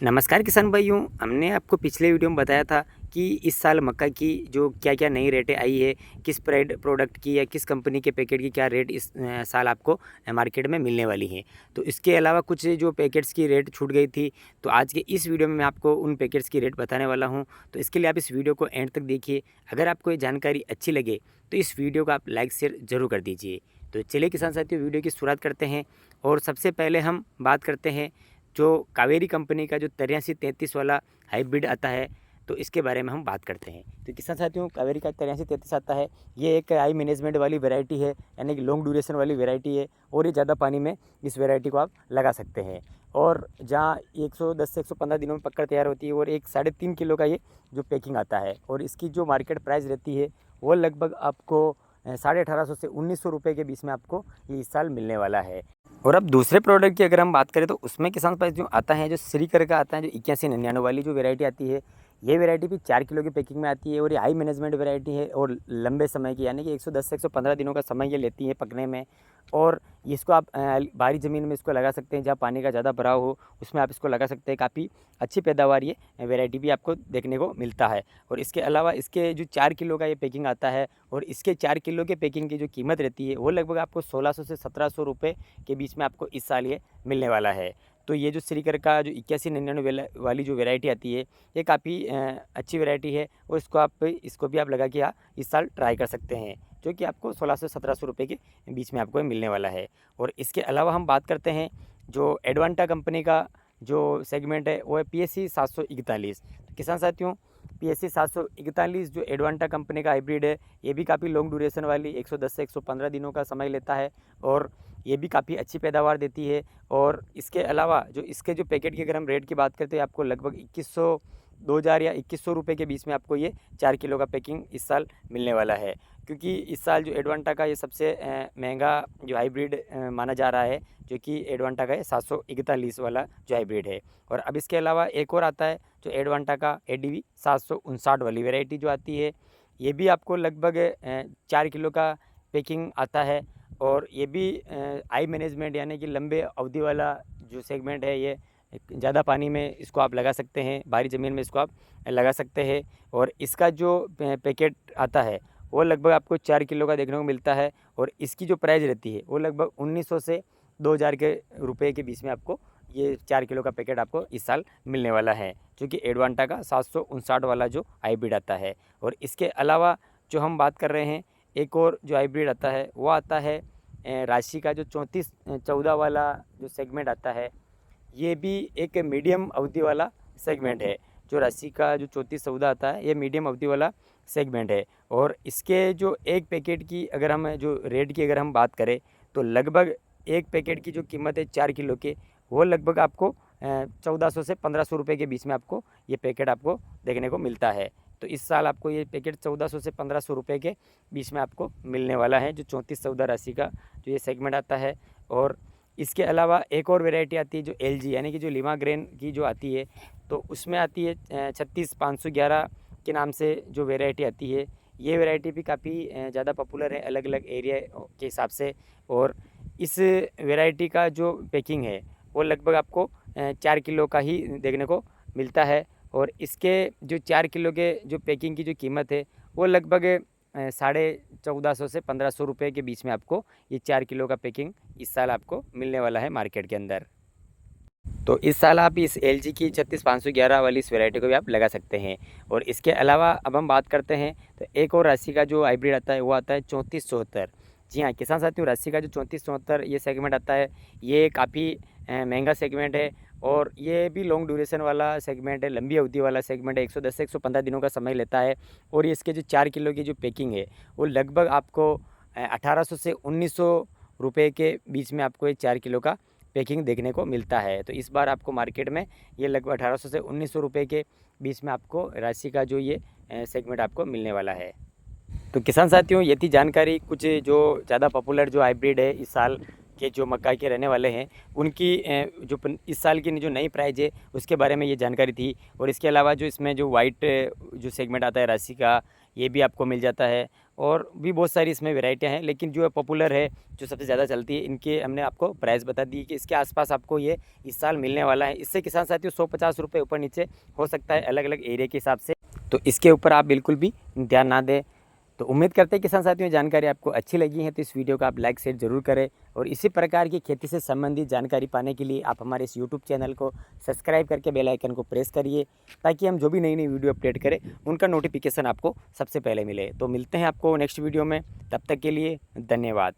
नमस्कार किसान भाइयों। हमने आपको पिछले वीडियो में बताया था कि इस साल मक्का की जो क्या-क्या नई रेटें आई है, किस प्रोडक्ट की या किस कंपनी के पैकेट की क्या रेट इस साल आपको मार्केट में मिलने वाली है। तो इसके अलावा कुछ जो पैकेट्स की रेट छूट गई थी, तो आज के इस वीडियो में मैं आपको उन पैकेट्स की रेट बताने वाला हूँ। तो इसके लिए आप इस वीडियो को एंड तक देखिए। अगर आपको ये जानकारी अच्छी लगे तो इस वीडियो को आप लाइक शेयर ज़रूर कर दीजिए। तो चलिए किसान साथियों, वीडियो की शुरुआत करते हैं और सबसे पहले हम बात करते हैं जो कावेरी कंपनी का जो 8333 वाला हाइब्रिड आता है, तो इसके बारे में हम बात करते हैं। तो किसान साथियों, कावेरी का 8333 आता है। ये एक हाई मैनेजमेंट वाली वैरायटी है, यानी कि लॉन्ग ड्यूरेशन वाली वैरायटी है और ये ज़्यादा पानी में इस वैरायटी को आप लगा सकते हैं। और जहाँ 110 से 115 दिनों में पककर तैयार होती है और 3.5 किलो का ये जो पैकिंग आता है और इसकी जो मार्केट प्राइस रहती है वो लगभग आपको 1850 से 1900 रुपये के बीच में आपको ये इस साल मिलने वाला है। और अब दूसरे प्रोडक्ट की अगर हम बात करें तो उसमें किसान पास जो आता है, जो श्रीकर का आता है, जो 8199 वाली जो वैरायटी आती है, ये वैरायटी भी 4 किलो की पैकिंग में आती है और ये हाई मैनेजमेंट वैरायटी है और लंबे समय की, यानी कि 110 से 115 दिनों का समय ये लेती है पकने में। और इसको आप बाहरी ज़मीन में इसको लगा सकते हैं, जहाँ पानी का ज़्यादा भराव हो उसमें आप इसको लगा सकते हैं। काफ़ी अच्छी पैदावार ये वैरायटी भी आपको देखने को मिलता है। और इसके अलावा इसके जो 4 किलो का ये पैकिंग आता है और इसके 4 किलो के पैकिंग की जो कीमत रहती है वो लगभग आपको 1600 से 1700 रुपये के बीच में आपको इस साल ये मिलने वाला है। तो ये जो श्रीकर का जो 8199 वाली जो वैरायटी आती है, ये काफ़ी अच्छी वैरायटी है और इसको भी आप लगा के इस साल ट्राई कर सकते हैं, जो कि आपको 1600 से 1700 रुपये के बीच में आपको मिलने वाला है। और इसके अलावा हम बात करते हैं जो एडवांटा कंपनी का जो सेगमेंट है वो है PSC 741। तो किसान साथियों, PSC 741 जो एडवांटा कंपनी का हाइब्रिड है, ये भी काफ़ी लॉन्ग ड्यूरेशन वाली 110 से 115 दिनों का समय लेता है और ये भी काफ़ी अच्छी पैदावार देती है। और इसके अलावा जो इसके जो पैकेट की अगर हम रेट की बात करते हैं, आपको लगभग 2100 2000 या 2100 रुपये के बीच में आपको ये 4 किलो का पैकिंग इस साल मिलने वाला है। क्योंकि इस साल जो एडवांटा का ये सबसे महंगा जो हाइब्रिड माना जा रहा है, जो कि एडवांटा का है 741 वाला जो हाइब्रिड है। और अब इसके अलावा एक और आता है जो एडवांटा का ADV 759 वाली वैरायटी जो आती है, ये भी आपको लगभग 4 किलो का पैकिंग आता है और ये भी हाई मैनेजमेंट, यानी कि लंबे अवधि वाला जो सेगमेंट है, ये ज़्यादा पानी में इसको आप लगा सकते हैं, बाहरी ज़मीन में इसको आप लगा सकते हैं। और इसका जो पैकेट आता है वो लगभग आपको 4 किलो का देखने को मिलता है और इसकी जो प्राइस रहती है वो लगभग 1900 से 2000 के रुपए के बीच में आपको ये 4 किलो का पैकेट आपको इस साल मिलने वाला है, जो कि एडवांटा का 759 वाला जो हाइब्रिड आता है। और इसके अलावा जो हम बात कर रहे हैं, एक और जो हाइब्रिड आता है वो आता है राशि का जो 3414 वाला जो सेगमेंट आता है, ये भी एक मीडियम अवधि वाला सेगमेंट है। जो राशि का जो 3414 आता है, ये मीडियम अवधि वाला सेगमेंट है। और इसके जो एक पैकेट की अगर हम जो रेट की अगर हम बात करें, तो लगभग एक पैकेट की जो कीमत है 4 किलो के, वो लगभग आपको 1400 से 1500 रुपये के बीच में आपको ये पैकेट आपको देखने को मिलता है। तो इस साल आपको ये पैकेट 1400 से 1500 रुपये के बीच में आपको मिलने वाला है, जो 3414 राशि का जो ये सेगमेंट आता है। और इसके अलावा एक और वैरायटी आती है जो LG, यानी कि जो लीमा ग्रेन की जो आती है, तो उसमें आती है 36511 के नाम से जो वैरायटी आती है। ये वैरायटी भी काफ़ी ज़्यादा पॉपुलर है अलग अलग एरिया के हिसाब से। और इस वैरायटी का जो पैकिंग है वो लगभग आपको 4 किलो का ही देखने को मिलता है। और इसके जो 4 किलो के जो पैकिंग की जो कीमत है वो लगभग 1450 से 1500 रुपये के बीच में आपको ये 4 किलो का पैकिंग इस साल आपको मिलने वाला है मार्केट के अंदर। तो इस साल आप इस LG की 36511 वाली इस वैरायटी को भी आप लगा सकते हैं। और इसके अलावा अब हम बात करते हैं तो एक और राशि का जो हाइब्रिड आता है वो आता है 3474। जी हाँ किसान साथियों, राशि का जो 3474 ये सेगमेंट आता है, ये काफ़ी महंगा सेगमेंट है और ये भी लॉन्ग ड्यूरेशन वाला सेगमेंट है, लंबी अवधि वाला सेगमेंट है। 110 से 115 दिनों का समय लेता है और इसके जो 4 किलो की जो पैकिंग है वो लगभग आपको 1800 से 1900 रुपये के बीच में आपको ये 4 किलो का पैकिंग देखने को मिलता है। तो इस बार आपको मार्केट में ये लगभग 1800 से 1900 रुपये के बीच में आपको राशि का जो ये सेगमेंट आपको मिलने वाला है। तो किसान साथियों, ये थी जानकारी कुछ जो ज़्यादा पॉपुलर जो हाइब्रिड है इस साल के जो मक्का के रहने वाले हैं उनकी इस साल की जो नई प्राइस है उसके बारे में ये जानकारी थी। और इसके अलावा जो इसमें जो वाइट जो सेगमेंट आता है राशि का, ये भी आपको मिल जाता है। और भी बहुत सारी इसमें वैरायटियाँ हैं, लेकिन जो पॉपुलर है, जो सबसे ज़्यादा चलती है, इनके हमने आपको प्राइस बता दी कि इसके आसपास आपको ये इस साल मिलने वाला है। इससे किसान साथियों 150 रुपये ऊपर नीचे हो सकता है अलग अलग एरिया के हिसाब से, तो इसके ऊपर आप बिल्कुल भी ध्यान ना दें। तो उम्मीद करते हैं किसान साथियों जानकारी आपको अच्छी लगी है, तो इस वीडियो को आप लाइक शेयर जरूर करें। और इसी प्रकार की खेती से संबंधित जानकारी पाने के लिए आप हमारे इस यूट्यूब चैनल को सब्सक्राइब करके बेल आइकन को प्रेस करिए, ताकि हम जो भी नई नई वीडियो अपडेट करें उनका नोटिफिकेशन आपको सबसे पहले मिले। तो मिलते हैं आपको नेक्स्ट वीडियो में, तब तक के लिए धन्यवाद।